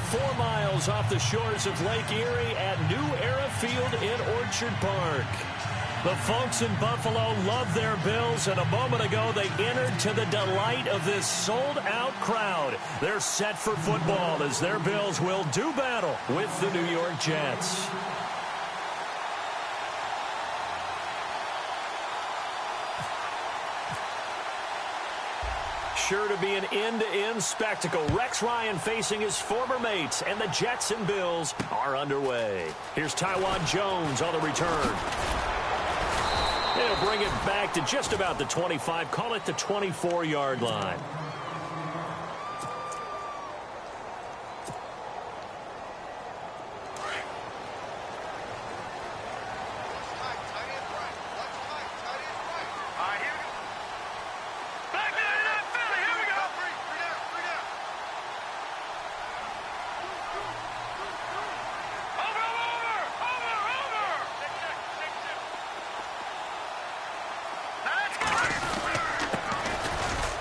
4 miles off the shores of Lake Erie at New Era Field in Orchard Park. The folks in Buffalo love their Bills, and a moment ago they entered to the delight of this sold-out crowd. They're set for football as their Bills will do battle with the New York Jets. Sure to be an end-to-end spectacle. Rex Ryan facing his former mates, and the Jets and Bills are underway. Here's Taiwan Jones on the return. They'll bring it back to just about the 25, call it the 24-yard line.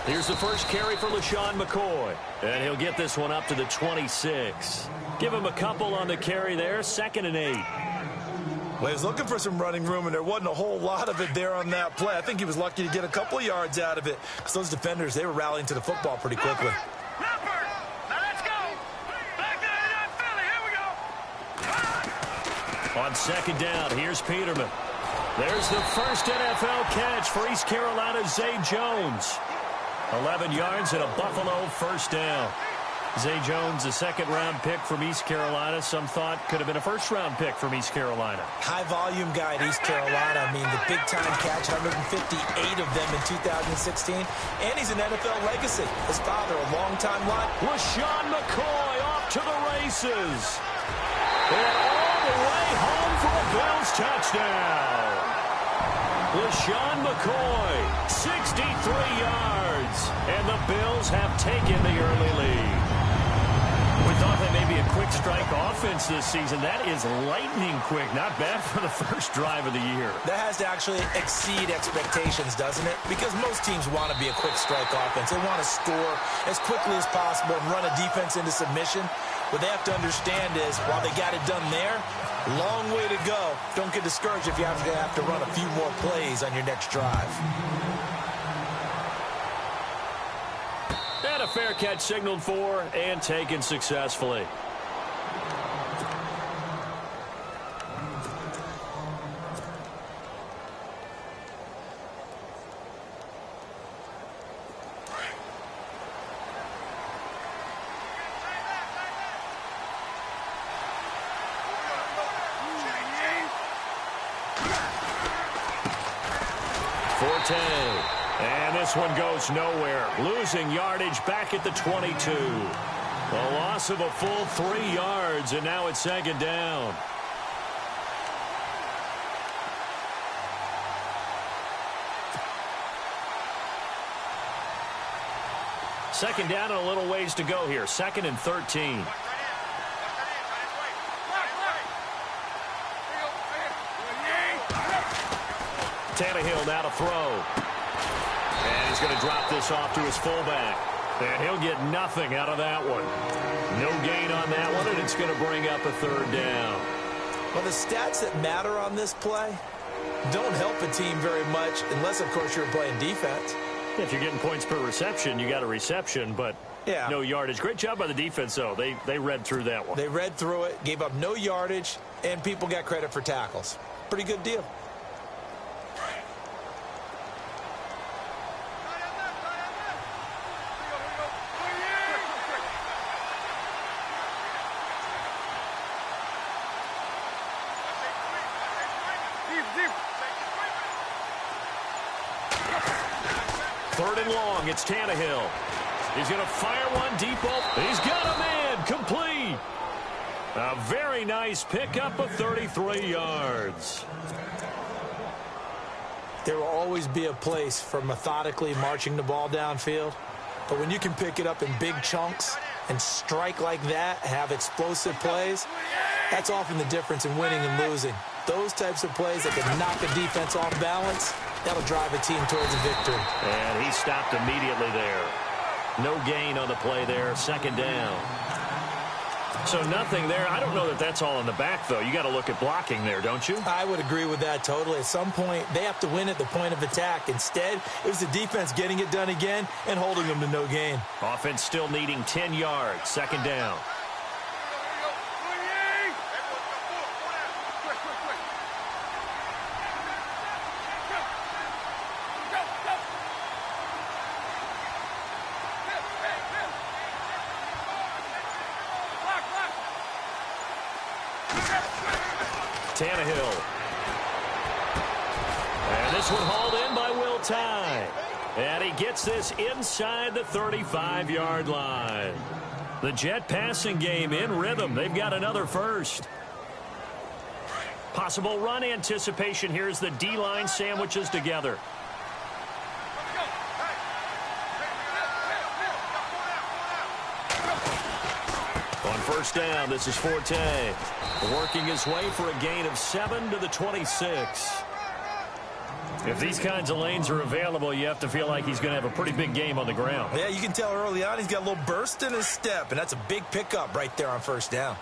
Here's the first carry for LaShawn McCoy. And he'll get this one up to the 26. Give him a couple on the carry there. 2nd and 8. Well, he was looking for some running room, and there wasn't a whole lot of it there on that play. I think he was lucky to get a couple of yards out of it. Because those defenders, they were rallying to the football pretty quickly. On 2nd down, here's Peterman. There's the first NFL catch for East Carolina's Zay Jones. 11 yards and a Buffalo first down. Zay Jones, a 2nd-round pick from East Carolina. Some thought could have been a 1st-round pick from East Carolina. High-volume guy at East Carolina. I mean, the big-time catch, 158 of them in 2016. And he's an NFL legacy. His father, a long-time line. LaShawn McCoy off to the races. And all the way home for a Bills touchdown. LaShawn McCoy, 63 yards, and the Bills have taken the early lead. We thought they may be a quick strike offense this season. That is lightning quick. Not bad for the first drive of the year. That has to actually exceed expectations, doesn't it? Because most teams want to be a quick strike offense. They want to score as quickly as possible and run a defense into submission. What they have to understand is, while they got it done there, long way to go. Don't get discouraged if you have to run a few more plays on your next drive. And a fair catch signaled for and taken successfully. And this one goes nowhere. Losing yardage back at the 22. A loss of a full 3 yards, and now it's 2nd down. Second down and a little ways to go here. 2nd and 13. Tannehill now to throw. And he's going to drop this off to his fullback. And he'll get nothing out of that one. No gain on that one, and it's going to bring up a 3rd down. Well, the stats that matter on this play don't help a team very much unless, of course, you're playing defense. If you're getting points per reception, you got a reception, but no yardage. Great job by the defense, though. They read through that one. They read through it, gave up no yardage, and people got credit for tackles. Pretty good deal. Third and long, it's Tannehill. He's going to fire one deep open. He's got a man, complete. A very nice pickup of 33 yards. There will always be a place for methodically marching the ball downfield. But when you can pick it up in big chunks and strike like that, have explosive plays, that's often the difference in winning and losing. Those types of plays that can knock a defense off balance, that'll drive a team towards a victory. And he stopped immediately there. No gain on the play there. 2nd down. So nothing there. I don't know that that's all in the back, though. You got to look at blocking there, don't you? I would agree with that totally. At some point, they have to win at the point of attack. Instead, it was the defense getting it done again and holding them to no gain. Offense still needing 10 yards. Second down. Tannehill. And this one hauled in by Will Tye. And he gets this inside the 35-yard line. The Jet passing game in rhythm. They've got another first. Possible run anticipation here as the D-line sandwiches together. On first down, this is Forte. Working his way for a gain of 7 to the 26. If these kinds of lanes are available, you have to feel like he's going to have a pretty big game on the ground. Yeah, you can tell early on he's got a little burst in his step, and that's a big pickup right there on first down.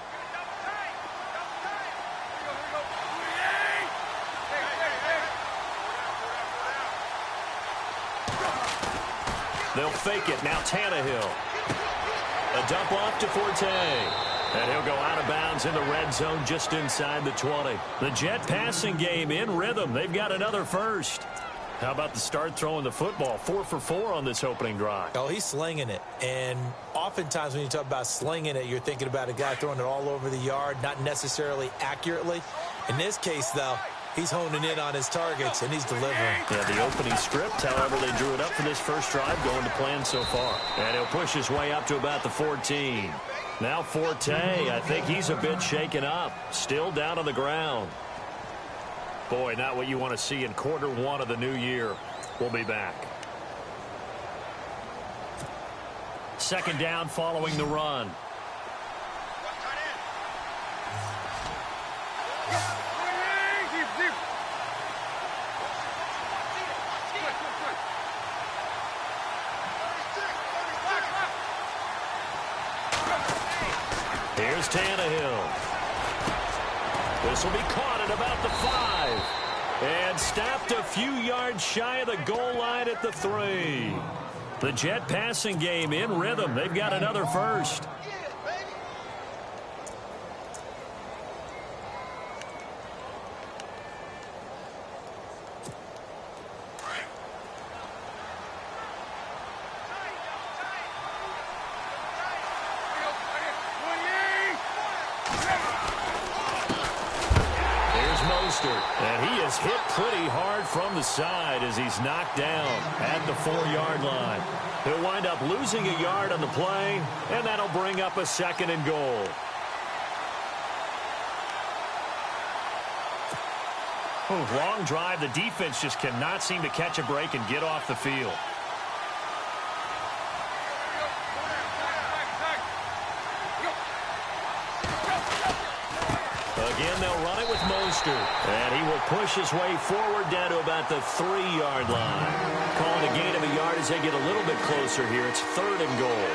They'll fake it. Now Tannehill. A dump off to Forte. And he'll go out of bounds in the red zone just inside the 20. The Jet passing game in rhythm. They've got another first. How about the start throwing the football? 4 for 4 on this opening drive. Oh, he's slinging it. And oftentimes when you talk about slinging it, you're thinking about a guy throwing it all over the yard, not necessarily accurately. In this case, though, he's honing in on his targets, and he's delivering. Yeah, the opening script, however, they drew it up for this first drive, going to plan so far. And he'll push his way up to about the 14. Now Forte, I think he's a bit shaken up. Still down on the ground. Boy, not what you want to see in quarter one of the new year. We'll be back. Second down following the run. Here's Tannehill. This will be caught at about the 5. And stopped a few yards shy of the goal line at the 3. The Jet passing game in rhythm. They've got another first. And he is hit pretty hard from the side as he's knocked down at the 4-yard line. He'll wind up losing a yard on the play, and that'll bring up a second and goal. Long drive. The defense just cannot seem to catch a break and get off the field. Again, they'll run it with Mostert. And he will push his way forward down to about the 3-yard line. Calling a gain of a yard as they get a little bit closer here. It's 3rd and goal.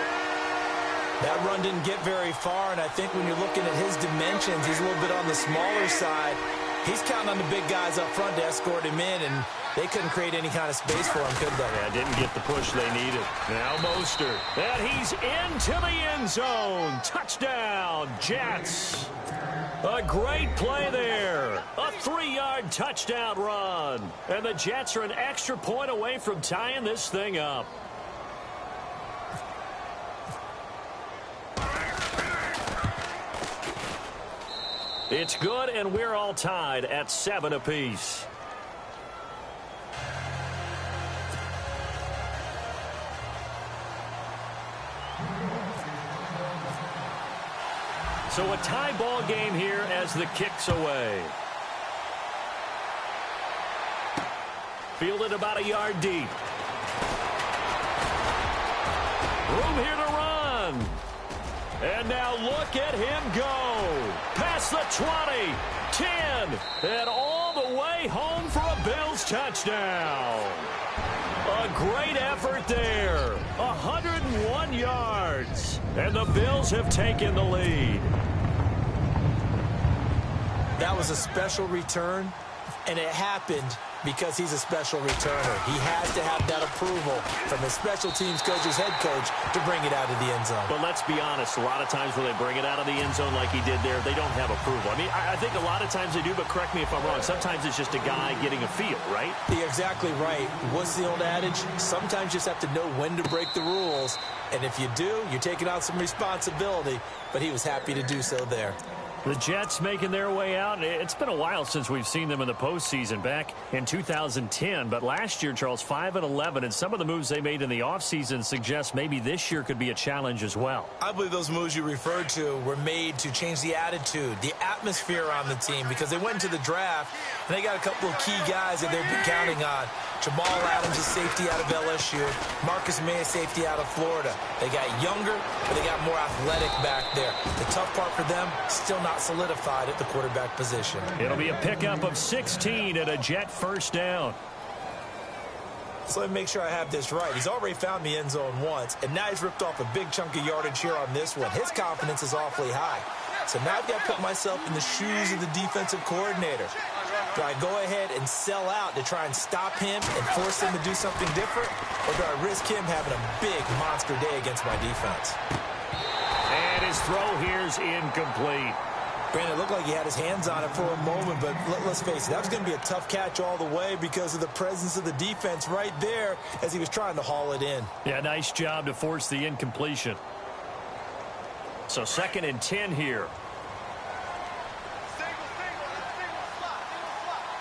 That run didn't get very far, and I think when you're looking at his dimensions, he's a little bit on the smaller side. He's counting on the big guys up front to escort him in, and they couldn't create any kind of space for him, could they? Yeah, didn't get the push they needed. Now Mostert. And he's into the end zone. Touchdown, Jets. A great play there. A 3-yard touchdown run. And the Jets are an extra point away from tying this thing up. It's good, and we're all tied at 7 apiece. So a tie ball game here as the kick's away. Fielded about a yard deep. Room here to run. And now look at him go. Past the 20, 10, and all the way home for a Bills touchdown. A great effort there. 101 yards. And the Bills have taken the lead. That was a special return, and it happened because he's a special returner. He has to have that approval from his special teams coach, his head coach, to bring it out of the end zone. But let's be honest, a lot of times when they bring it out of the end zone like he did there, they don't have approval. I mean, I think a lot of times they do, but correct me if I'm wrong. Sometimes it's just a guy getting a feel, right? You're exactly right. What's the old adage? Sometimes you just have to know when to break the rules, and if you do, you're taking on some responsibility, but he was happy to do so there. The Jets making their way out. It's been a while since we've seen them in the postseason, back in 2010. But last year, Charles, 5-11, and some of the moves they made in the offseason suggest maybe this year could be a challenge as well. I believe those moves you referred to were made to change the attitude, the atmosphere on the team, because they went into the draft, and they got a couple of key guys that they've been counting on. Jamal Adams, a safety out of LSU. Marcus May, a safety out of Florida. They got younger, but they got more athletic back there. The tough part for them, still not solidified at the quarterback position. It'll be a pickup of 16 and a Jet first down. So let me make sure I have this right. He's already found the end zone once, and now he's ripped off a big chunk of yardage here on this one. His confidence is awfully high. So now I've got to put myself in the shoes of the defensive coordinator. Do I go ahead and sell out to try and stop him and force him to do something different? Or do I risk him having a big monster day against my defense? And his throw here's incomplete. Brandon, it looked like he had his hands on it for a moment, but let's face it, that was going to be a tough catch all the way because of the presence of the defense right there as he was trying to haul it in. Yeah, nice job to force the incompletion. So 2nd and 10 here.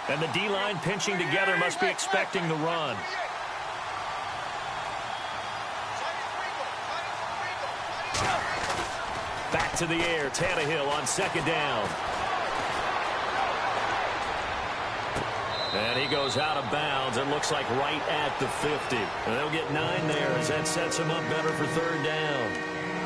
And the D-line pinching together, must be expecting the run. Back to the air, Tannehill on 2nd down. And he goes out of bounds. It looks like right at the 50. And they'll get 9 there as that sets him up better for 3rd down.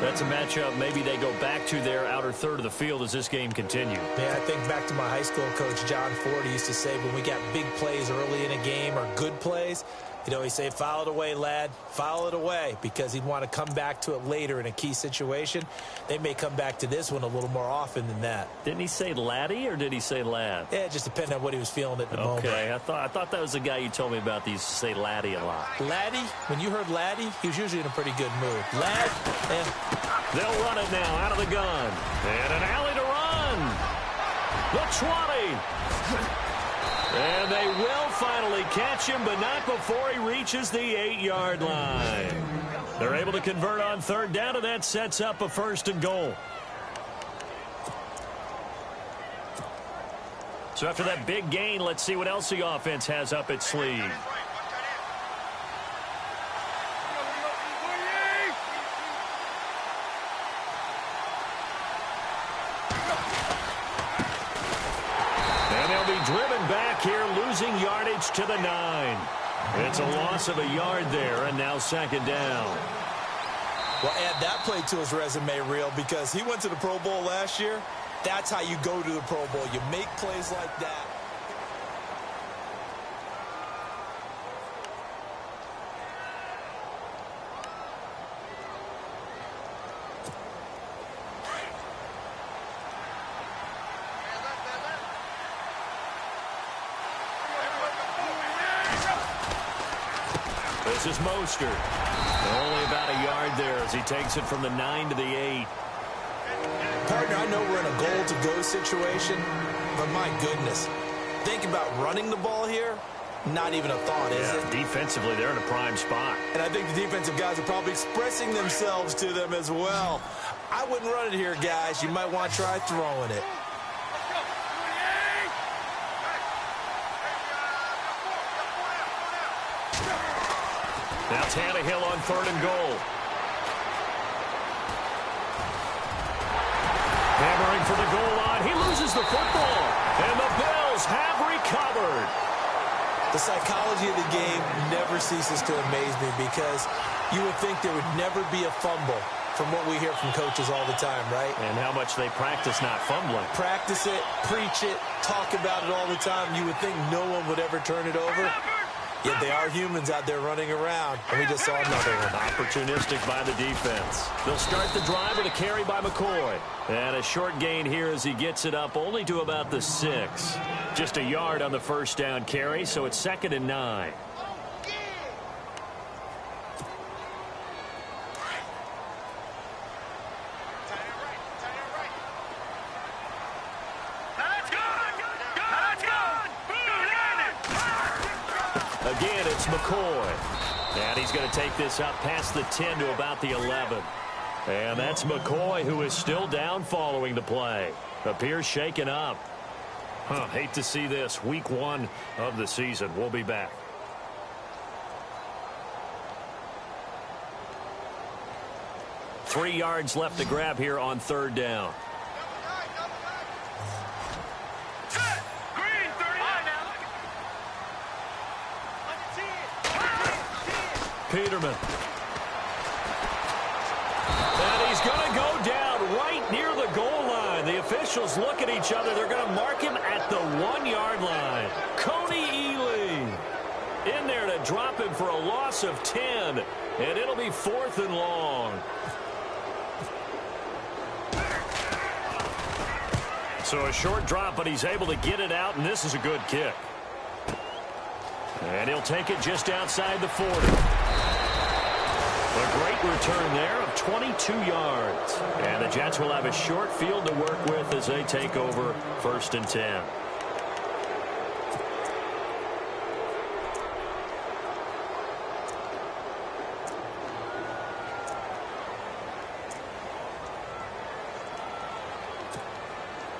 That's a matchup maybe they go back to their outer third of the field as this game continues. Yeah, I think back to my high school coach, John Ford. He used to say when we got big plays early in a game or good plays, you know, he'd say, foul it away, lad. Foul it away, because he'd want to come back to it later in a key situation. They may come back to this one a little more often than that. Didn't he say laddie or did he say lad? Yeah, it just depended on what he was feeling at the moment. Okay, I thought that was the guy you told me about that used to say laddie a lot. Laddie, when you heard laddie, he was usually in a pretty good mood. Lad, They'll run it now out of the gun. And an alley to run. The 20. And they will finally catch him, but not before he reaches the 8-yard line. They're able to convert on 3rd down, and that sets up a 1st and goal. So after that big gain, let's see what else the offense has up its sleeve. Driven back here, losing yardage to the 9. It's a loss of a yard there, and now 2nd down. Well, add that play to his resume reel, because he went to the Pro Bowl last year. That's how you go to the Pro Bowl. You make plays like that. This is Mostert. Only about a yard there as he takes it from the 9 to the 8. Partner, I know we're in a goal-to-go situation, but my goodness, think about running the ball here. Not even a thought, is it? Defensively, they're in a prime spot. And I think the defensive guys are probably expressing themselves to them as well. I wouldn't run it here, guys. You might want to try throwing it. Now Tannehill on 3rd and goal. Hammering for the goal line. He loses the football. And the Bills have recovered. The psychology of the game never ceases to amaze me, because you would think there would never be a fumble from what we hear from coaches all the time, right? And how much they practice not fumbling. Practice it, preach it, talk about it all the time. You would think no one would ever turn it over. Yet they are humans out there running around, and we just saw another one. Opportunistic by the defense. They'll start the drive with a carry by McCoy. And a short gain here as he gets it up only to about the 6. Just a yard on the first down carry, so it's 2nd and 9. Again, it's McCoy. And he's going to take this up past the 10 to about the 11. And that's McCoy, who is still down following the play. Appears shaken up. Hate to see this. Week 1 of the season. We'll be back. Three yards left to grab here on 3rd down. Peterman. And he's going to go down right near the goal line. The officials look at each other. They're going to mark him at the 1-yard line. Coney Ely in there to drop him for a loss of 10. And it'll be 4th and long. So a short drop, but he's able to get it out, and this is a good kick. And he'll take it just outside the 40. A great return there of 22 yards. And the Jets will have a short field to work with as they take over 1st and 10.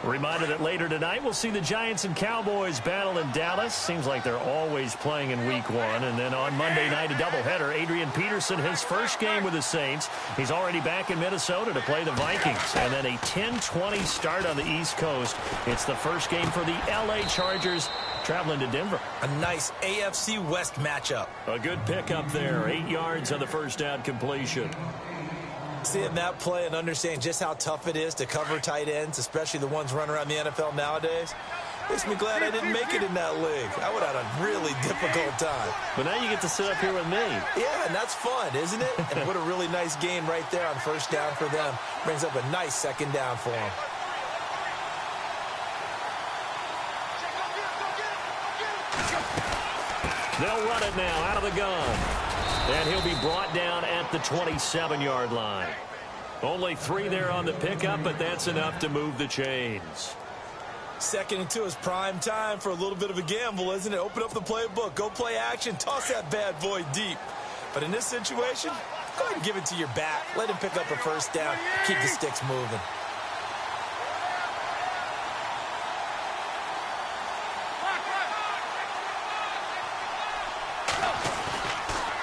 Reminder that later tonight we'll see the Giants and Cowboys battle in Dallas. Seems like they're always playing in week 1. And then on Monday night, a doubleheader. Adrian Peterson, his first game with the Saints. He's already back in Minnesota to play the Vikings. And then a 10-20 start on the East Coast. It's the first game for the L.A. Chargers traveling to Denver. A nice AFC West matchup. A good pickup there. 8 yards on the first down completion. Seeing that play and understanding just how tough it is to cover tight ends, especially the ones running around the NFL nowadays, makes me glad I didn't make it in that league. I would have had a really difficult time. But now you get to sit up here with me. Yeah, and that's fun, isn't it? And what a really nice game right there on first down for them. Brings up a nice 2nd down for them. They'll run it now out of the gun. And he'll be brought down at the 27-yard line. Only 3 there on the pickup, but that's enough to move the chains. 2nd and 2 is prime time for a little bit of a gamble, isn't it? Open up the playbook, go play action, toss that bad boy deep. But in this situation, go ahead and give it to your back. Let him pick up a first down, keep the sticks moving.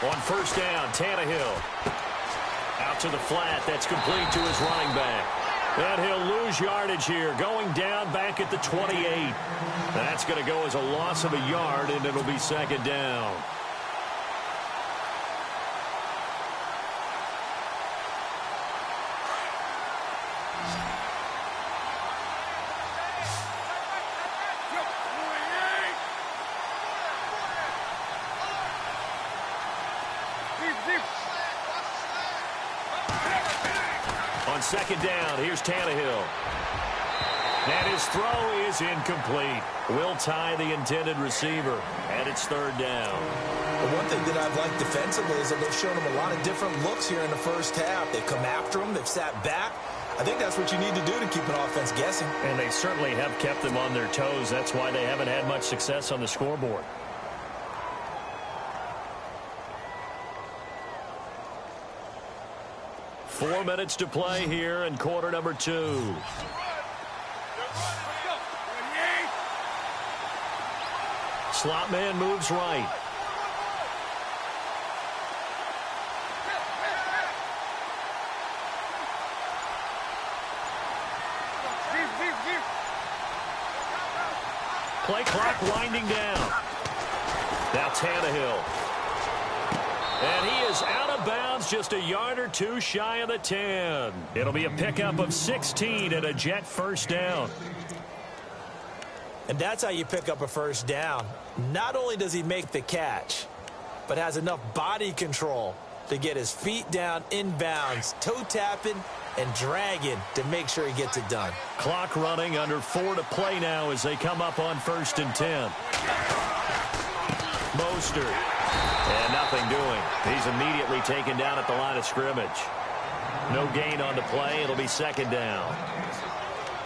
On first down, Tannehill. Out to the flat. That's complete to his running back. And he'll lose yardage here. Going down back at the 28. That's going to go as a loss of a yard, and it'll be 2nd down. On 2nd down, here's Tannehill. And his throw is incomplete. Will tie the intended receiver, and it's 3rd down. The one thing that I've liked defensively is that they've shown him a lot of different looks here in the first half. They've come after him. They've sat back. I think that's what you need to do to keep an offense guessing. And they certainly have kept them on their toes. That's why they haven't had much success on the scoreboard. Four minutes to play here in quarter number 2. Slot man moves right. Play clock winding down. Now Tannehill. And he is out of bounds, just a yard or 2 shy of the 10. It'll be a pickup of 16 and a Jet first down. And that's how you pick up a first down. Not only does he make the catch, but has enough body control to get his feet down inbounds, toe tapping and dragging to make sure he gets it done. Clock running, under 4 to play now as they come up on 1st and 10. Mostert. And nothing doing. He's immediately taken down at the line of scrimmage. No gain on the play. It'll be 2nd down.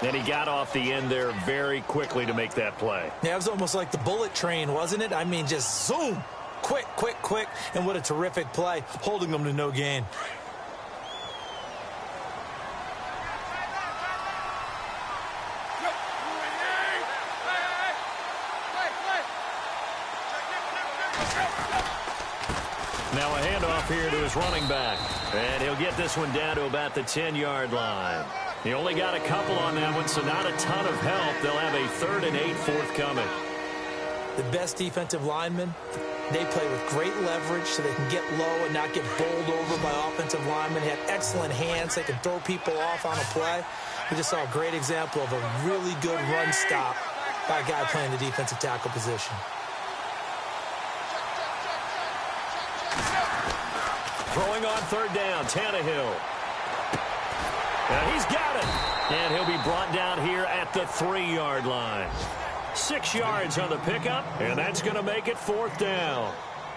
And he got off the end there very quickly to make that play. Yeah, it was almost like the bullet train, wasn't it? I mean, just zoom. Quick, quick, quick. And what a terrific play, holding them to no gain. Now a handoff here to his running back. And he'll get this one down to about the 10-yard line. He only got a couple on that one, so not a ton of help. They'll have a 3rd and 8 forthcoming. The best defensive linemen, they play with great leverage so they can get low and not get bowled over by offensive linemen. They have excellent hands. They can throw people off on a play. We just saw a great example of a really good run stop by a guy playing the defensive tackle position. Throwing on 3rd down, Tannehill. And he's got it. And he'll be brought down here at the 3-yard line. 6 yards on the pickup, and that's going to make it 4th down.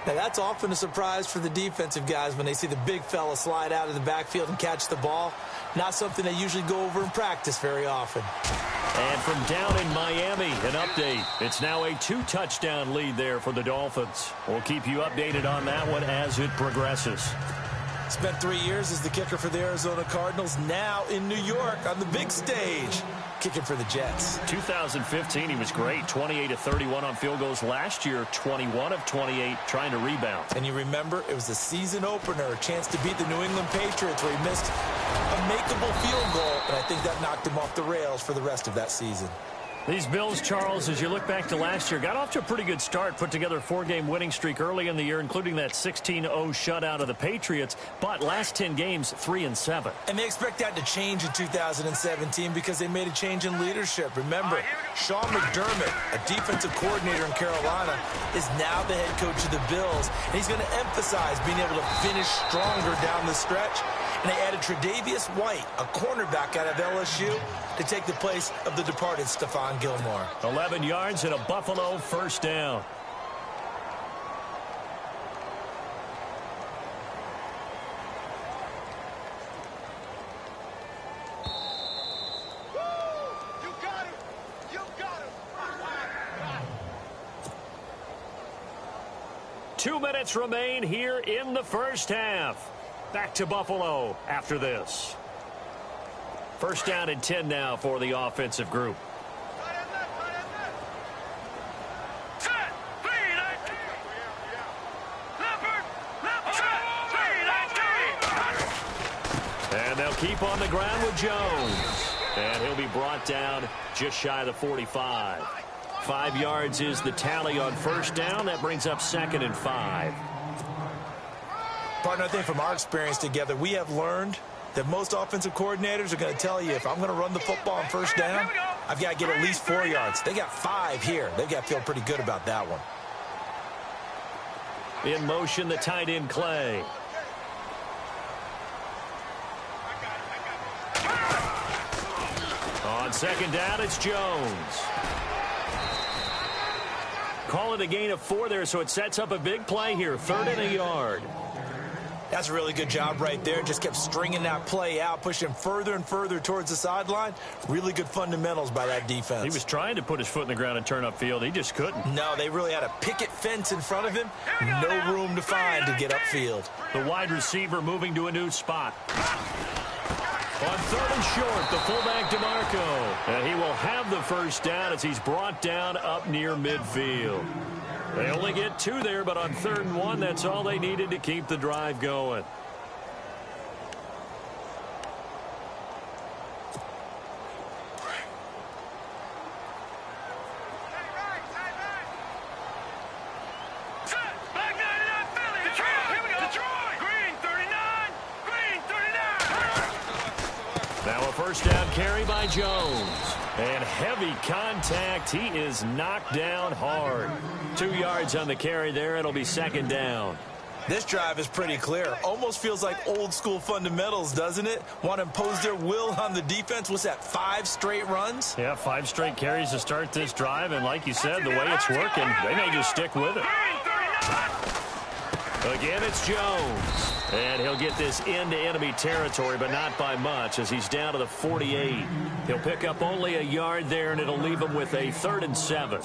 Now, that's often a surprise for the defensive guys when they see the big fella slide out of the backfield and catch the ball. Not something they usually go over in practice very often. And from down in Miami, an update. It's now a 2-touchdown lead there for the Dolphins. We'll keep you updated on that one as it progresses. Spent 3 years as the kicker for the Arizona Cardinals, now in New York on the big stage, kicking for the Jets. 2015, he was great, 28 of 31 on field goals. Last year, 21 of 28 trying to rebound. And you remember, it was the season opener, a chance to beat the New England Patriots where he missed a makeable field goal, and I think that knocked him off the rails for the rest of that season. These Bills, Charles, as you look back to last year, got off to a pretty good start, put together a 4-game winning streak early in the year, including that 16-0 shutout of the Patriots, but last 10 games, 3-7. And they expect that to change in 2017 because they made a change in leadership. Remember, Sean McDermott, a defensive coordinator in Carolina, is now the head coach of the Bills, and he's going to emphasize being able to finish stronger down the stretch. And they added Tre'Davious White, a cornerback out of LSU, to take the place of the departed Stephon Gilmore. 11 yards and a Buffalo 1st down. You got him. You got him. 2 minutes remain here in the 1st half. Back to Buffalo after this. 1st down and 10 now for the offensive group. And they'll keep on the ground with Jones. And he'll be brought down just shy of the 45. 5 yards is the tally on 1st down. That brings up 2nd and 5. Partner, I think from our experience together, we have learned that most offensive coordinators are going to tell you, if I'm going to run the football on 1st down, I've got to get at least 4 yards. They got 5 here. They've got to feel pretty good about that one. In motion, the tight end, Clay. On 2nd down, it's Jones. Call it a gain of 4 there, so it sets up a big play here. 3rd and a yard. That's a really good job right there. Just kept stringing that play out, pushing further and further towards the sideline. Really good fundamentals by that defense. He was trying to put his foot in the ground and turn upfield. He just couldn't. No, they really had a picket fence in front of him. No room to find to get upfield. The wide receiver moving to a new spot. On 3rd and short, the fullback DeMarco. And he will have the 1st down as he's brought down up near midfield. They only get 2 there, but on 3rd and 1, that's all they needed to keep the drive going. Now a 1st down carry by Jones. And heavy contact. He is knocked down hard. 2 yards on the carry there. It'll be second down. This drive is pretty clear. Almost feels like old school fundamentals, doesn't it? Want to impose their will on the defense. What's that, 5 straight runs? Yeah, 5 straight carries to start this drive. And like you said, the way it's working, they may just stick with it. Again, it's Jones. And he'll get this into enemy territory, but not by much as he's down to the 48. He'll pick up only a yard there, and it'll leave him with a 3rd and 7.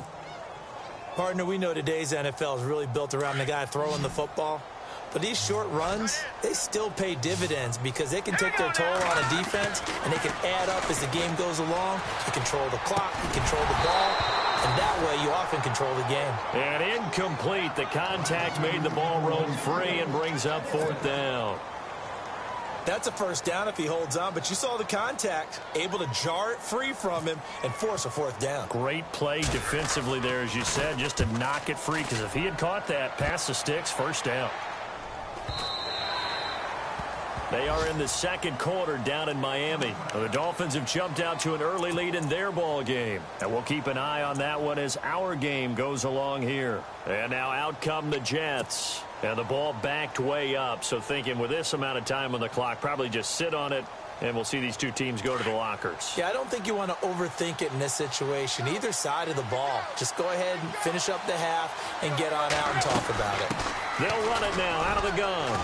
Partner, we know today's NFL is really built around the guy throwing the football. But these short runs, they still pay dividends because they can take their toll on a defense, and they can add up as the game goes along. You control the clock, you control the ball, and that way you often control the game. And incomplete. The contact made the ball roam free and brings up 4th down. That's a first down if he holds on, but you saw the contact, able to jar it free from him and force a 4th down. Great play defensively there, as you said, just to knock it free, because if he had caught that, past the sticks, first down. They are in the second quarter down in Miami. The Dolphins have jumped out to an early lead in their ball game. And we'll keep an eye on that one as our game goes along here. And now out come the Jets. And the ball backed way up. So thinking with this amount of time on the clock, probably just sit on it. And we'll see these two teams go to the lockers. Yeah, I don't think you want to overthink it in this situation. Either side of the ball. Just go ahead and finish up the half and get on out and talk about it. They'll run it now out of the gun.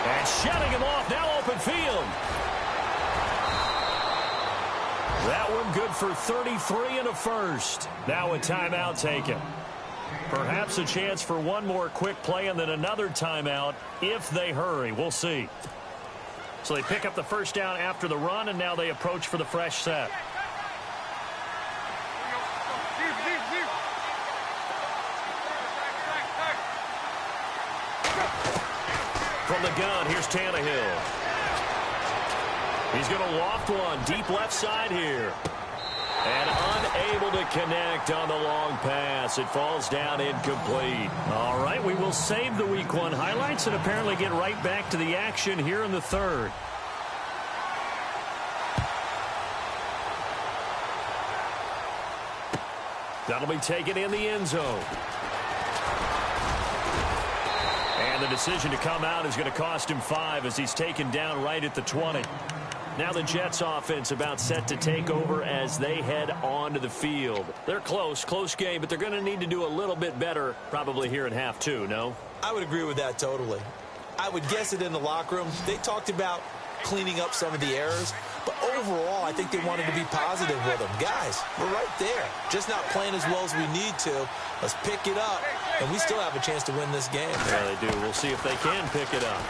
And shutting him off, now open field. That one good for 33 and a first. Now a timeout taken. Perhaps a chance for one more quick play and then another timeout if they hurry. We'll see. So they pick up the first down after the run, and now they approach for the fresh set. From the gun, here's Tannehill. He's going to loft one deep left side here. And unable to connect on the long pass. It falls down incomplete. All right, we will save the Week 1 highlights and apparently get right back to the action here in the third. That'll be taken in the end zone. And the decision to come out is going to cost him 5 as he's taken down right at the 20. Now the Jets offense about set to take over as they head onto the field. They're close game, but they're going to need to do a little bit better probably here in half 2, no? I would agree with that totally. I would guess it in the locker room. They talked about cleaning up some of the errors, but overall I think they wanted to be positive with them. Guys, we're right there. Just not playing as well as we need to. Let's pick it up, and we still have a chance to win this game. Yeah, they do. We'll see if they can pick it up.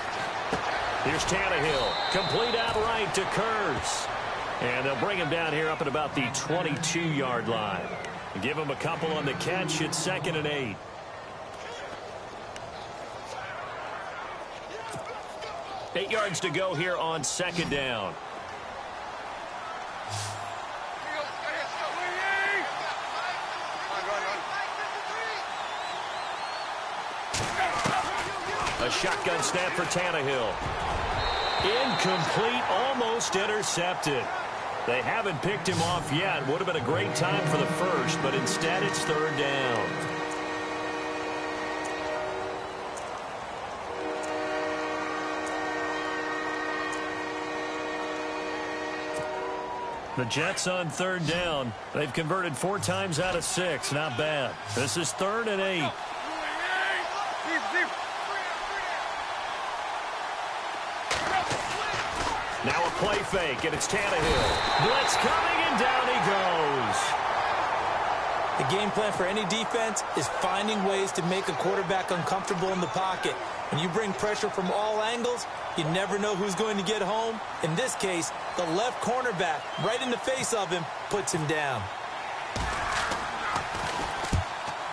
Here's Tannehill. Complete outright to Kurtz. And they'll bring him down here up at about the 22-yard line. Give him a couple on the catch. It's 2nd and 8. Eight yards to go here on 2nd down. A shotgun snap for Tannehill. Incomplete, almost intercepted. They haven't picked him off yet. Would have been a great time for the first, but instead it's 3rd down. The Jets on 3rd down. They've converted 4 times out of 6. Not bad. This is 3rd and 8. Now a play fake, and it's Tannehill. Blitz coming, and down he goes. The game plan for any defense is finding ways to make a quarterback uncomfortable in the pocket. When you bring pressure from all angles, you never know who's going to get home. In this case, the left cornerback, right in the face of him, puts him down.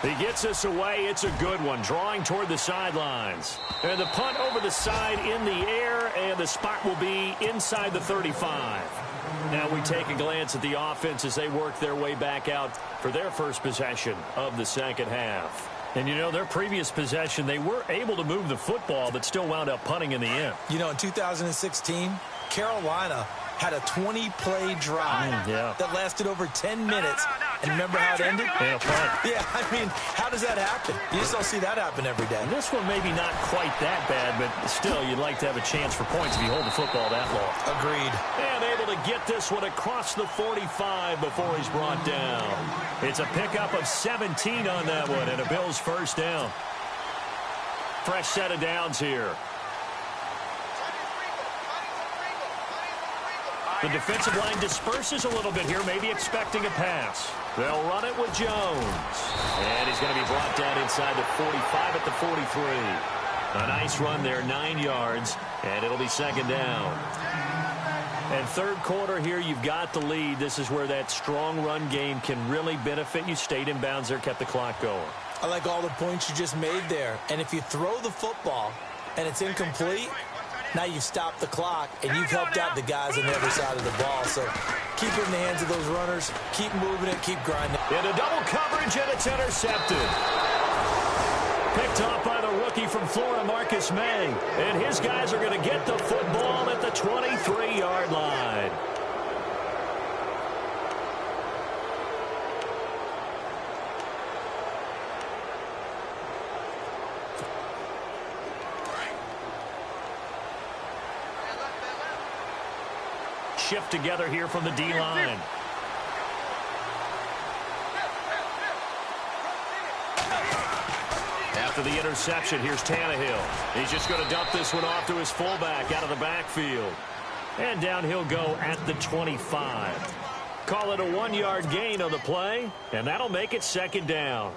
He gets us away. It's a good one, drawing toward the sidelines. And the punt over the side in the air, and the spot will be inside the 35. Now we take a glance at the offense as they work their way back out for their first possession of the second half. And, you know, their previous possession, they were able to move the football, but still wound up punting in the end. You know, in 2016, Carolina had a 20-play drive that lasted over 10 minutes. And remember how it ended? Yeah, fun. Yeah, I mean, how does that happen? You just don't see that happen every day. And this one maybe not quite that bad, but still, you'd like to have a chance for points if you hold the football that long. Agreed. And able to get this one across the 45 before he's brought down. It's a pickup of 17 on that one, and a Bills first down. Fresh set of downs here. The defensive line disperses a little bit here, maybe expecting a pass. They'll run it with Jones. And he's going to be brought down inside the 45 at the 43. A nice run there, 9 yards, and it'll be second down. And third quarter here, you've got the lead. This is where that strong run game can really benefit you. Stayed in bounds there, kept the clock going. I like all the points you just made there. And if you throw the football and it's incomplete, now you've stopped the clock, and you've helped out the guys on the other side of the ball. So keep it in the hands of those runners. Keep moving it. Keep grinding. Into double coverage, and it's intercepted. Picked off by the rookie from Florida, Marcus May. And his guys are going to get the football at the 23-yard line. Shift together here from the D-line. After the interception, here's Tannehill. He's just going to dump this one off to his fullback out of the backfield. And down he'll go at the 25. Call it a 1-yard gain on the play, and that'll make it second down.